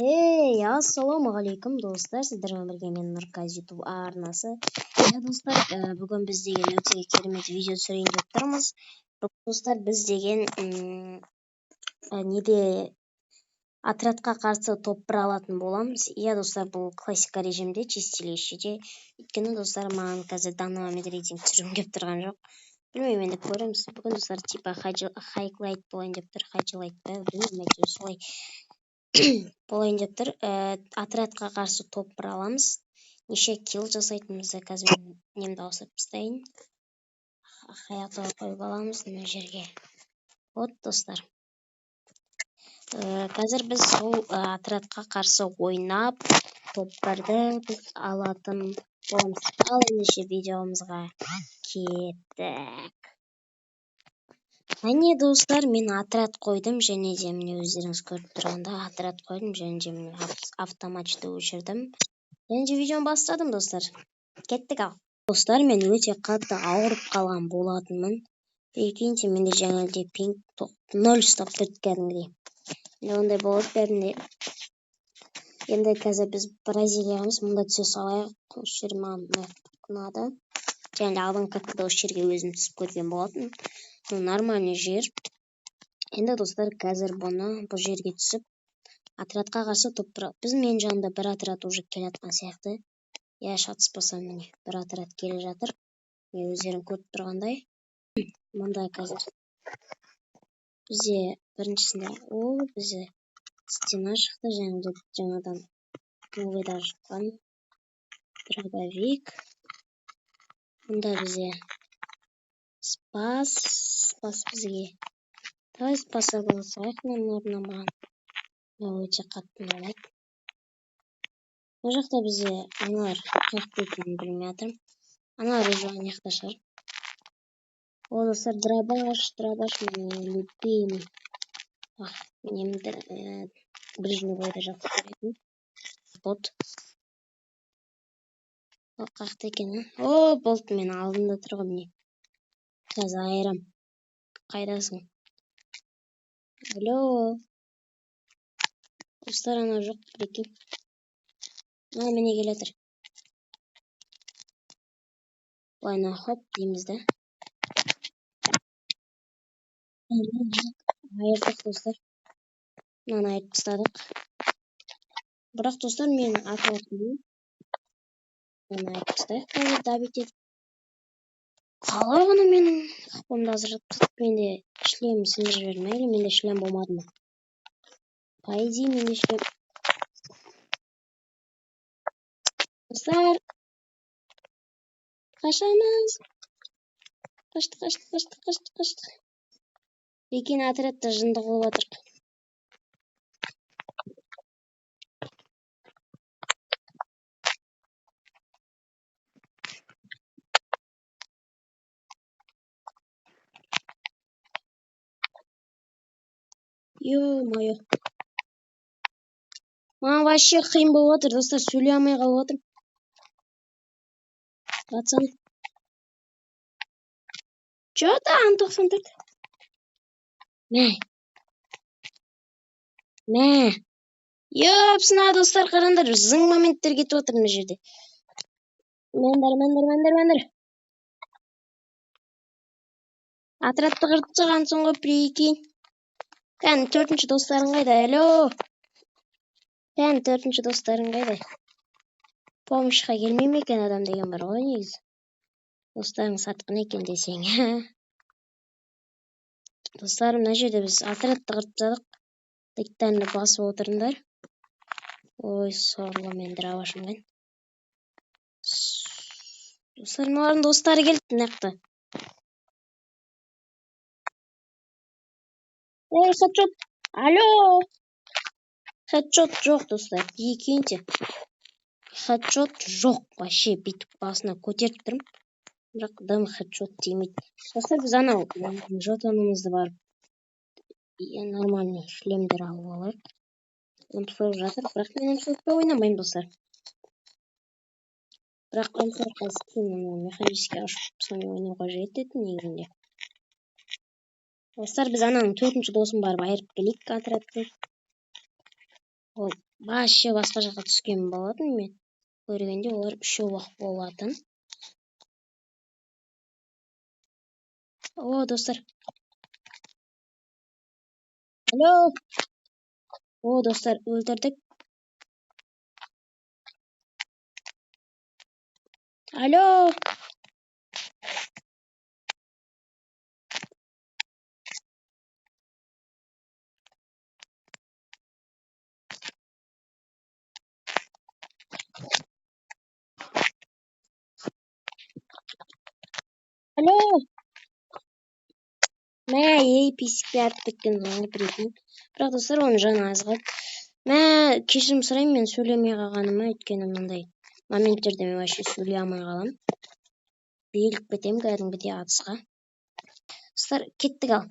Ассалаумағалейкум достар, сіздермен бірге мен Нұрказ YouTube арнасы. Достар, бүгін біз деген өте керемет видео түсірейін деп тұрмыз. Достар, біз деген отрядқа қарсы топ бір алатын боламыз. Достар, бұл классика режимде, чистилищеде. Өйткені достар, маған қазір данный рейтинг түсіргім келіп тұрған жоқ. Білмеймін, енді көреміз. Бүгін достар, типа хайклайт болайын деп тұр, хайджелайт па, білмеймін, солай болайын деп тұр. Отрядқа қарсы топ бір аламыз. Неше килл жасайтынымызды қазір мен немді ауысып тастайын. Хаятыға қойып аламыз мына жерге. Вот достар. Қазір біз сол отрядқа қарсы ойнап, топтарды біз алатын боламыз. Ал ендеше видеомызға кеттік. Әне достар, мен отряд қойдым, және де міне өздеріңіз көріп тұрғанда отряд қойдым, және де міне автоматты өшірдім. Және де видеоны бастадым достар. Кеттік ал. Достар, мен өте қатты ауырып қалған болатынмын. Прикиньте, менде жаңалде пинг 0 ұстап тұрды кәдімгідей. Ондай болады бәрінде. Енді қазір біз Бразилиямыз, мұнда түсе салайық. Осы жер маған ұнады. Және де алдын қақта осы жерге өзім түсіп көрген болатын. Нормальный жер. Енді достар, қазір бұл жерге түсіп отрядқа қарсы топ тұрады. Біз мен жанында бір отряд уже келе жатқан сияқты. Шатыспасам міне бір отряд келе жатыр. Өздерің көріп тұрғандай. Мұнда қазір бізде біріншісінде бізде стена шықты, және де жаңадан новыйда шыққан дробовик. Мұнда бізде спас бізге. Давай спаса голосовать номерін маған. Өте қатты ұнайды. Бұл жақта бізде аналар қаяқта екенін білмей жатырмын. Аналар уже аяқта шығар. Ол достар, дробаш менің любимый. Немді ближний бойда жақсы көретін. Бот. Ол қаяқта екен. Болт, мен алдында тұрған не. Қазір айырам. Қайдасың? Алло. Достар, ана жоқ, прикинь. Міне келе тұр. Бұлайна хоп дейміз да. Айырдық достар. Мынаны айырып тастадық. Бірақ достар, менің атылатыным. Мынаны айырып тастайық. Қазір дабит етіп. Қалай ғана менің қақпамды ажыратып, менде шлем сындырып жібермейлі, менде шлем болмады ма? По идее, менде шлем. Достар, қашамыз. Қашты. Екен отрядта жынды қылып жатыр. Ё-моё. Маған вообще қиын болып жатыр, достар, сөйлей алмай қалып жатырмын. Пацан. Что-то 94. Мә. Ёпсына, достар, қараңдар, зың моменттер кетіп отыр мына жерде. Мәндір. Отрядты қырып тастаған соң ғой, прикинь. Кән, 4-ші достарың қайда? Алло. Кән, 4-ші достарың қайда? Помощьқа келмей ме екен адам деген бар ғой негізі. Достарың сатқын екен десең. Достар, мына жерде біз отрядты қырып тастадық. Тиктарыңды басып отырыңдар. Ой, сорлы, мен дробашым мен. Достар, мыналардың достары келді мынақты. Хедшот. Алло. Хедшот жоқ, достар. Прикиньте. Хедшот жоқ. Вообще бүйтіп басына көтеріп тұрмын. Бірақ дым хедшот демейді. Достар, біз анау жотанымызды барып нормальный шлемдер алып алайық. Ұмсып жатыр, бірақ мен ұмсыппен ойнамайын достар. Бірақ ұмсып қазір кейін механический ашып соны ойнауға жететін негізінде. Достар, біз ананың 4-ші досын барып айырып келейік отрядты. Ол вообще башка жака түскөн болотун мен көргөндө олар үшөө ак болатын. О, достор. Алло. О, достор, өлтүрдүк. Алло. Алло. Мә, писик атып кеткен прикинь. Бирок достор, онун жаны аз калды. Мә, кечирим сурайм, мен сүйлөмөй калганыма, өйткөнү мындай моменттерде мен вообще сүйлөй алмай калам. Бийлип кетем кәдимгидей атыска. Достор, кеттик ал.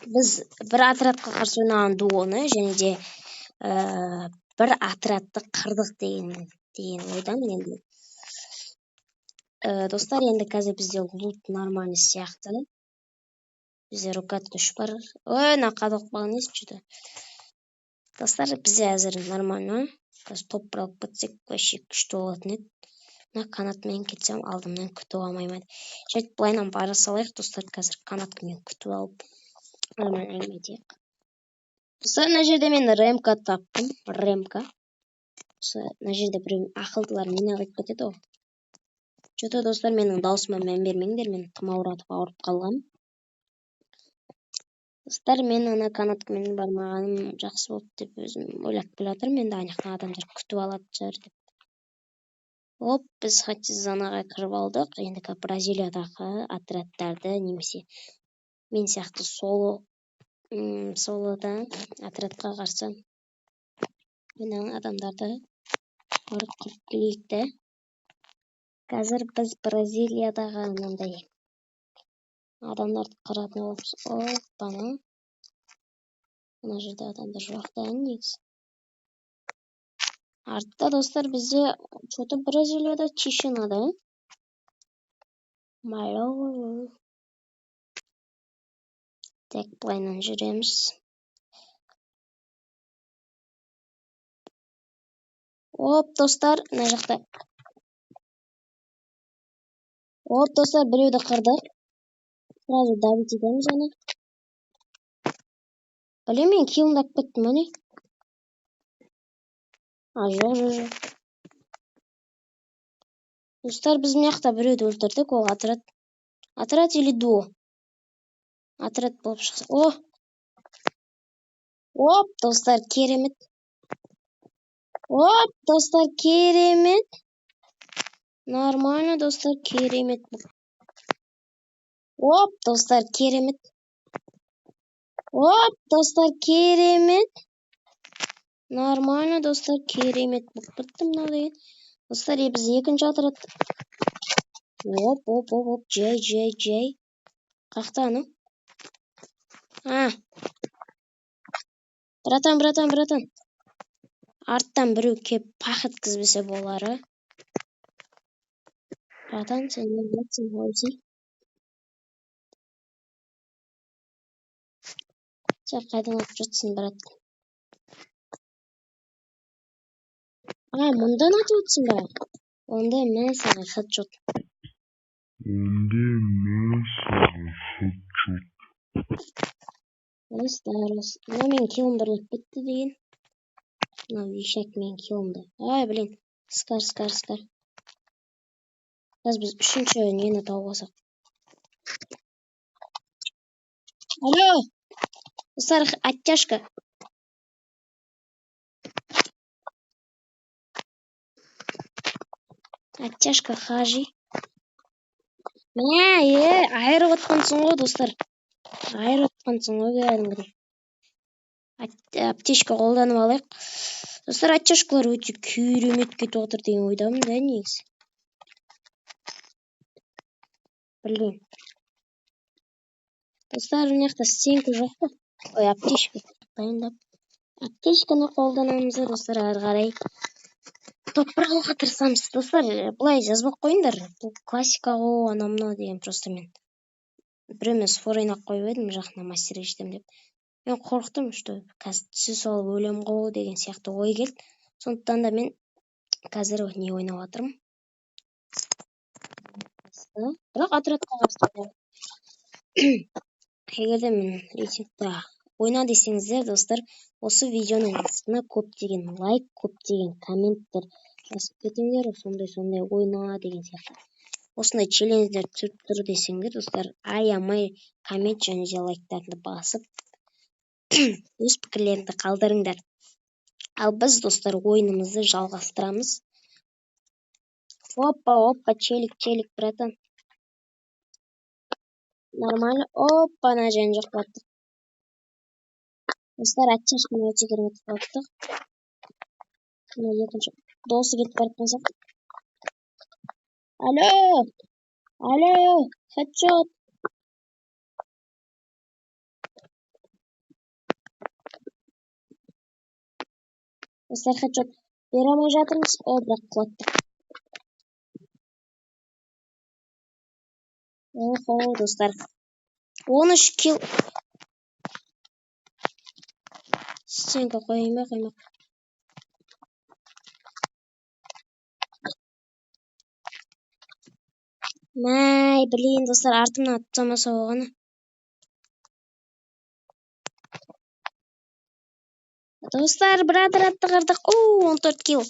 Биз бир отрядка каршы ойнаган дуону және де бир отрядты кырдык деген ойдамын энди. Достор, енді қазір бізде лут нормальный сияқты. Бізде рукат күш бар. Ой, нақадық бағын ешчуді. Достар, бізде әзір нормально. Қазір топ бір алып кетсек, вообще күшті болатын еді. Мына канатмен кетсем, алдымнан күтіп алмаймады. Жет былайынан бара салайық, достар, қазір канатмен күтіп алып. Нормально әңгіме етейік. Достар, мына жерде мен ремка таптым. Ремка. Мына жерде бір ақылдылар мені алып кетеді ғой. Жото, достар, менің даусыма мән бермеңдер, мен тым ауырып қалғам. Достар, мен ана канаткамен бармағаным жақсы болды деп өзім ойлап келатырмын. Енді анаяқтан адамдар күтіп алады шығар деп. Оп, біз Хатизанаға кіріп алдық. Енді Бразилиядағы отрядтарды немесе мен сияқты солода отрядқа қарсы менің адамдарды қырып келейік те. Қазір біз Бразилиядағы мындай адамдарды қыратын боламыз. Оппана. Мына жерде адамдар жоқ та негізі. Артта, достар, бізде что-то Бразилияда тишина да. Майлау. Так, былайынан жүреміз. Оп, достар, мына жақта. Оп, достар, біреуді қырдық. Сразу давить етеміз аны. Білем, мен килмдап кеттім, ане. Жоқ. Достар, біз мияқта біреуді өлтірдік, ол отряд. Отряд или дуо? Отряд болып шықса. Оп, достар, керемет. Оп, достар, керемет. Нормально, достар, керемет. Оп, достар, керемет. Оп, достар, керемет. Нормально, достар, керемет. Бітті мынау деген. Достар, біз екінші отряд. Оп, жай. Қақта аны? Братан. Арттан біреу кеп пақ еткізбесе болары. Братан, сен не білесің ойсың? Сен қайдан атып жатсың, брат? Мұндан атып жатсың ба? Онда мен саған хедшот. Мына мен килмдірлік бітті деген. Мына вишак мен килмді. Блин, скар. Қазір біз үшінші нені тауып алсақ. Алло! Достар, оттяжка. Оттяжка хажи. Айырып отқансың ғой, достар. Айырып отқансың ғой, кәдімгідей. Аптечка қолданып алайық. Достар, оттяжкалар өте керемет кетіп отыр деген ойдамын да негізі. Блин. Достар, мынаяқта стенка жоқ па? Аптечка. Дайындап. Аптечканы қолданамыз, достар, ары қарай. Топырақ алуға тырысамыз. Достар, былай жазбақ қойыңдар. Бұл классика ғой, анамна деген просто мен. Бір емес форейн ақ қойып едім, жақына мастер жетем деп. Мен корктум, что қазір түсү салып өлөм го деген сыяктуу ой келди. Сондуктан да мен қазір не ойнап атырмын. Бирок отрядка каршы. Эгерде мен рейтингде ойна десеңиздер, достор, осы видеонун астына көптөгөн лайк, көптөгөн комменттер жазып кетиңер, ошондой ойна деген сыяктуу. Осындай челлендждер түсүрүп тур десеңдер, достор, аямай коммент жана же лайктарды басып өз пикирлериңизди калтырыңдар. Ал биз, достор, оюнубузду жалгастырабыз. Опа, челик, братан. Нормально. Опа, на жок болуптур. Достор, аччашкан өтө керемет болуптур. Мына экинчи досу кетип бараткан сыяктуу. Алло, хедшот. Достор, хедшот бере алмай жатырмыз. О, бирок кылаттык. Охо, достор. 13 килл. Стенка коймок. Май, блин, достор, артымдан атпаса болгону. Достор, бир отрядты кырдык. 14 килл.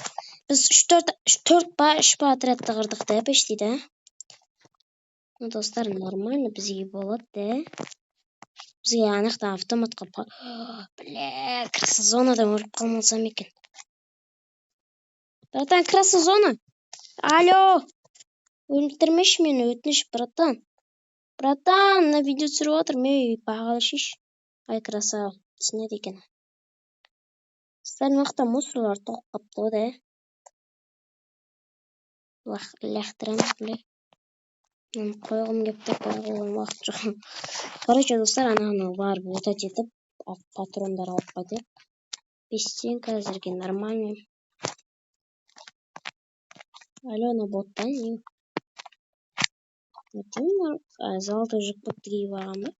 Биз 4 па 3 па отрядты кырдык да, почти да. Ну, достор, нормально, бизге болот да. Бизге анакта автоматка бля, красный зонадан өлүп калмасам экен. Братан, красный зона. Алло. Өлтүрмөш мени, өтүнүч, братан. Братан, на видео түсүрүп атырмын, багалашыш. Ай, красава. Снять экен. Стальмакта мусорлар тогуп каптыбы да. Лахтырамыз, бля. Мен койгум келип койгон убакыт жок. Короче, достор, ананы барып утат этип, патрондар алып кайтып. Пестенка азырге нормально. Алло, на боттан. Золотой жекпот кийип алгам да.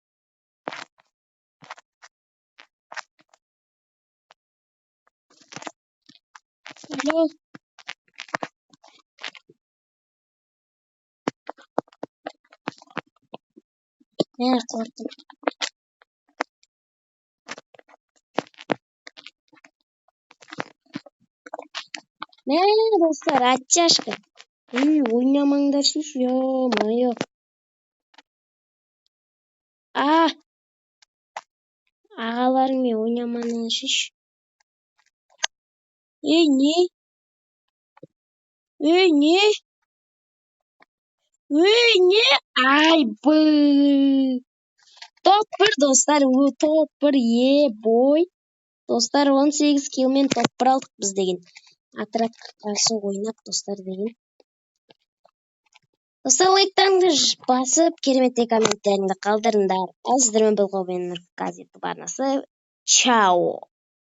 Алло. Корктум. Достор, аччашка. Ойнамаңдаршыш, ё-моё. Агаларың менен ойнамаңдаршыш. Не? Ай, топ-1, достор, топ-1, бой. Достор, 18 киллмен топ-1 алдык биз деген. Отрядка каршы ойнап, достор, деген. Достор, лайктарыңызды басып, кереметтей комменттериңди калтырыңдар. Ал сиздер менен болгон мен Нуркази Барнасы. Чао.